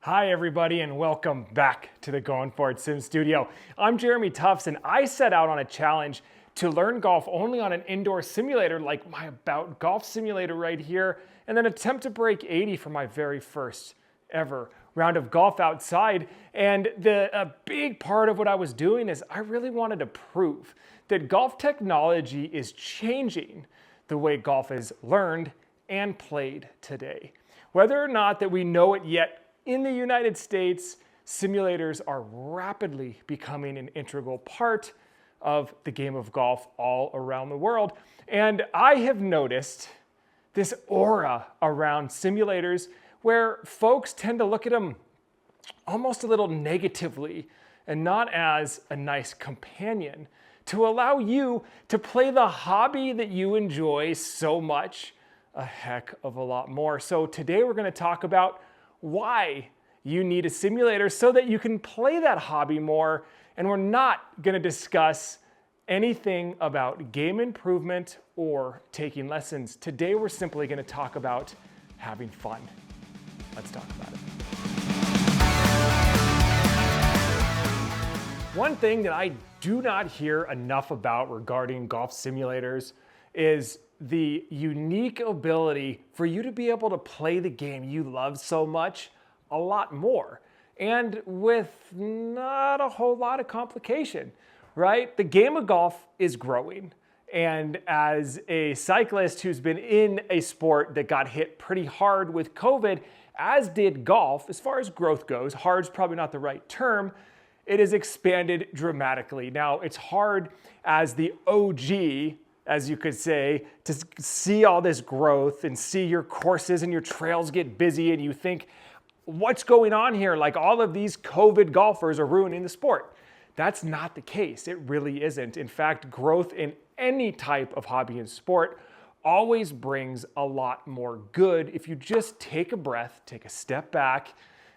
Hi everybody and welcome back to the Going For It Sim Studio. I'm Jeremy Tufts and I set out on a challenge to learn golf only on an indoor simulator like my About Golf simulator right here, and then attempt to break 80 for my very first ever round of golf outside. And a big part of what I was doing is I really wanted to prove that golf technology is changing the way golf is learned and played today. Whether or not that we know it yet, in the United States, simulators are rapidly becoming an integral part of the game of golf all around the world. And I have noticed this aura around simulators where folks tend to look at them almost a little negatively and not as a nice companion to allow you to play the hobby that you enjoy so much a heck of a lot more. So today we're going to talk about why you need a simulator so that you can play that hobby more. And we're not going to discuss anything about game improvement or taking lessons. Today we're simply going to talk about having fun. Let's talk about it. One thing that I do not hear enough about regarding golf simulators is the unique ability for you to be able to play the game you love so much a lot more and with not a whole lot of complication, right? The game of golf is growing. And as a cyclist who's been in a sport that got hit pretty hard with COVID, as did golf, as far as growth goes, hard's probably not the right term, it has expanded dramatically. Now, it's hard as the OG, as you could say, to see all this growth and see your courses and your trails get busy and you think, what's going on here? Like all of these COVID golfers are ruining the sport. That's not the case. It really isn't. In fact, growth in any type of hobby and sport always brings a lot more good if you just take a breath, take a step back,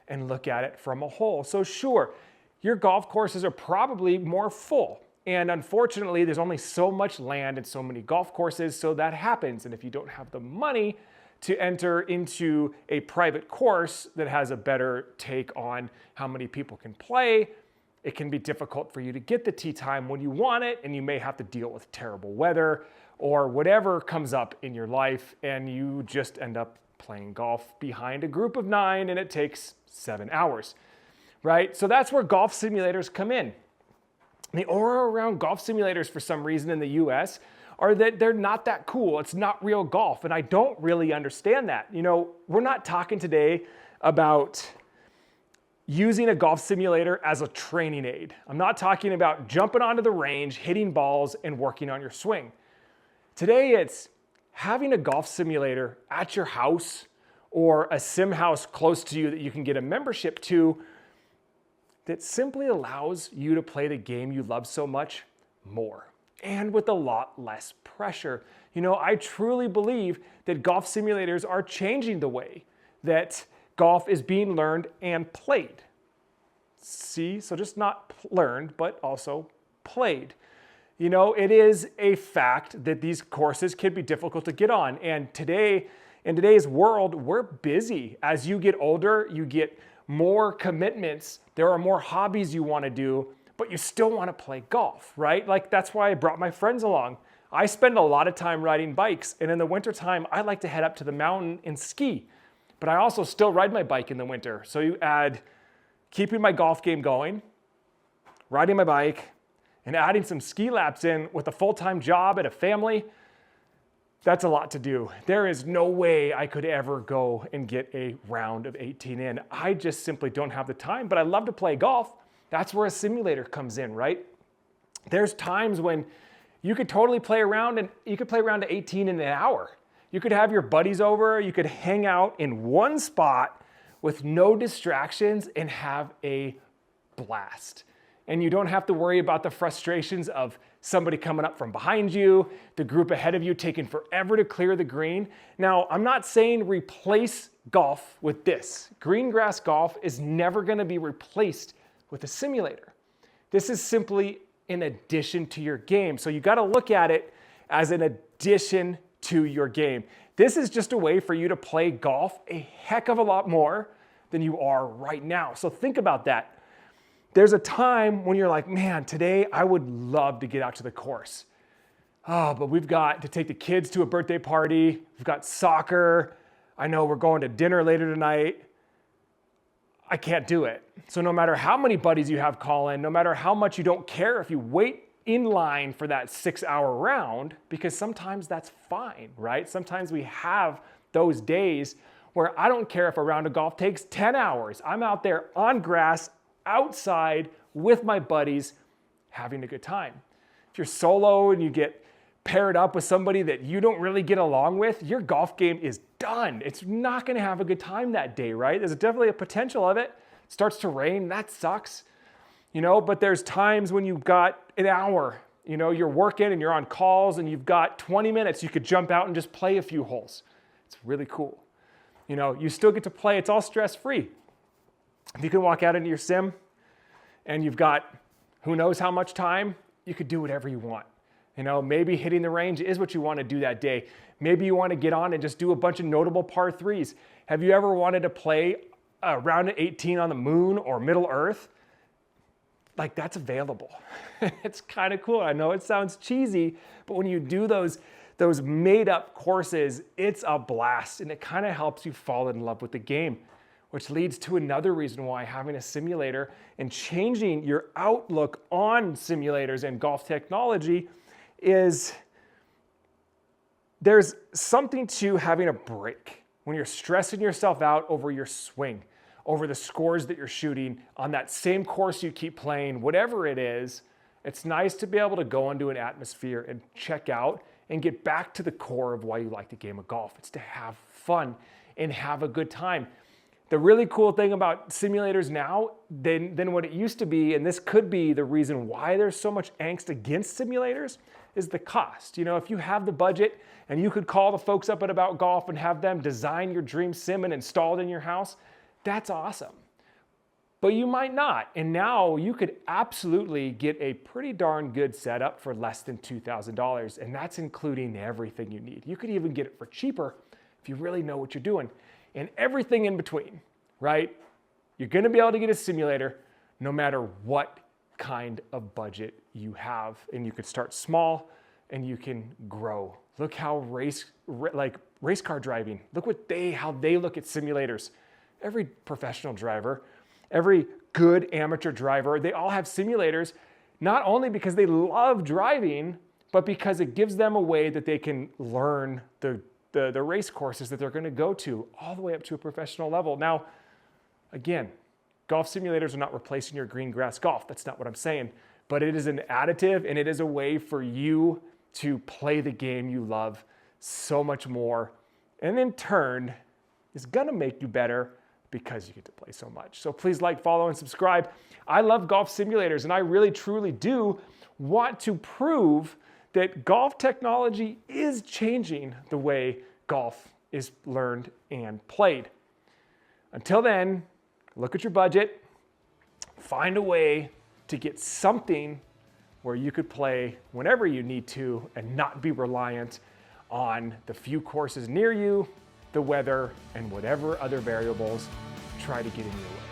and look at it from a whole. So sure, your golf courses are probably more full. And unfortunately, there's only so much land and so many golf courses, so that happens. And if you don't have the money to enter into a private course that has a better take on how many people can play, it can be difficult for you to get the tee time when you want it, and you may have to deal with terrible weather or whatever comes up in your life, and you just end up playing golf behind a group of 9 and it takes 7 hours, right? So that's where golf simulators come in. The aura around golf simulators for some reason in the US are that they're not that cool. It's not real golf, and I don't really understand that. You know, we're not talking today about using a golf simulator as a training aid. I'm not talking about jumping onto the range, hitting balls, and working on your swing. Today it's having a golf simulator at your house or a sim house close to you that you can get a membership to that simply allows you to play the game you love so much more and with a lot less pressure. You know, I truly believe that golf simulators are changing the way that golf is being learned and played. See, so just not learned, but also played. You know, it is a fact that these courses can be difficult to get on. And today, in today's world, we're busy. As you get older, you get more commitments. There are more hobbies you want to do, but you still want to play golf, right? Like that's why I brought my friends along. I spend a lot of time riding bikes, and in the wintertime, I like to head up to the mountain and ski. But I also still ride my bike in the winter. So you add keeping my golf game going, riding my bike, and adding some ski laps in with a full-time job and a family. That's a lot to do. There is no way I could ever go and get a round of 18 in. I just simply don't have the time, but I love to play golf. That's where a simulator comes in, right? There's times when you could totally play around and you could play around to 18 in an hour. You could have your buddies over, you could hang out in one spot with no distractions and have a blast. And you don't have to worry about the frustrations of somebody coming up from behind you, the group ahead of you taking forever to clear the green. Now, I'm not saying replace golf with this. Green grass golf is never going to be replaced with a simulator. This is simply in addition to your game. So you got to look at it as an addition to your game. This is just a way for you to play golf a heck of a lot more than you are right now. So think about that. There's a time when you're like, man, today I would love to get out to the course. Oh, but we've got to take the kids to a birthday party. We've got soccer. I know we're going to dinner later tonight. I can't do it. So no matter how many buddies you have call in, no matter how much you don't care if you wait in line for that 6-hour round, because sometimes that's fine, right? Sometimes we have those days where I don't care if a round of golf takes 10 hours. I'm out there on grass, outside with my buddies, having a good time. If you're solo and you get paired up with somebody that you don't really get along with, your golf game is done. It's not gonna have a good time that day, right? There's definitely a potential of it. It starts to rain, that sucks. But there's times when you've got an hour, you're working and you're on calls and you've got 20 minutes, you could jump out and just play a few holes. It's really cool. You still get to play, it's all stress-free. If you can walk out into your sim and you've got who knows how much time, you could do whatever you want. Maybe hitting the range is what you want to do that day. Maybe you want to get on and just do a bunch of notable par threes. Have you ever wanted to play a round of 18 on the moon or Middle Earth? Like, that's available. It's kind of cool. I know it sounds cheesy, but when you do those made up courses, it's a blast and it kind of helps you fall in love with the game, which leads to another reason why having a simulator and changing your outlook on simulators and golf technology is there's something to having a break when you're stressing yourself out over your swing, over the scores that you're shooting on that same course you keep playing, whatever it is. It's nice to be able to go into an atmosphere and check out and get back to the core of why you like the game of golf. It's to have fun and have a good time. The really cool thing about simulators now than what it used to be, and this could be the reason why there's so much angst against simulators, is the cost. If you have the budget and you could call the folks up at About Golf and have them design your dream sim and install it in your house, that's awesome. But you might not. And now you could absolutely get a pretty darn good setup for less than $2,000. And that's including everything you need. You could even get it for cheaper if you really know what you're doing. And everything in between, right? You're gonna be able to get a simulator no matter what kind of budget you have. And you could start small and you can grow. Look how race car driving, look how they look at simulators. Every professional driver, every good amateur driver, they all have simulators, not only because they love driving, but because it gives them a way that they can learn the race courses that they're going to go to all the way up to a professional level. Now, again, golf simulators are not replacing your green grass golf. That's not what I'm saying. But it is an additive and it is a way for you to play the game you love so much more. And in turn, is going to make you better because you get to play so much. So please like, follow, and subscribe. I love golf simulators, and I really, truly do want to prove that golf technology is changing the way golf is learned and played. Until then, look at your budget, find a way to get something where you could play whenever you need to and not be reliant on the few courses near you, the weather, and whatever other variables try to get in your way.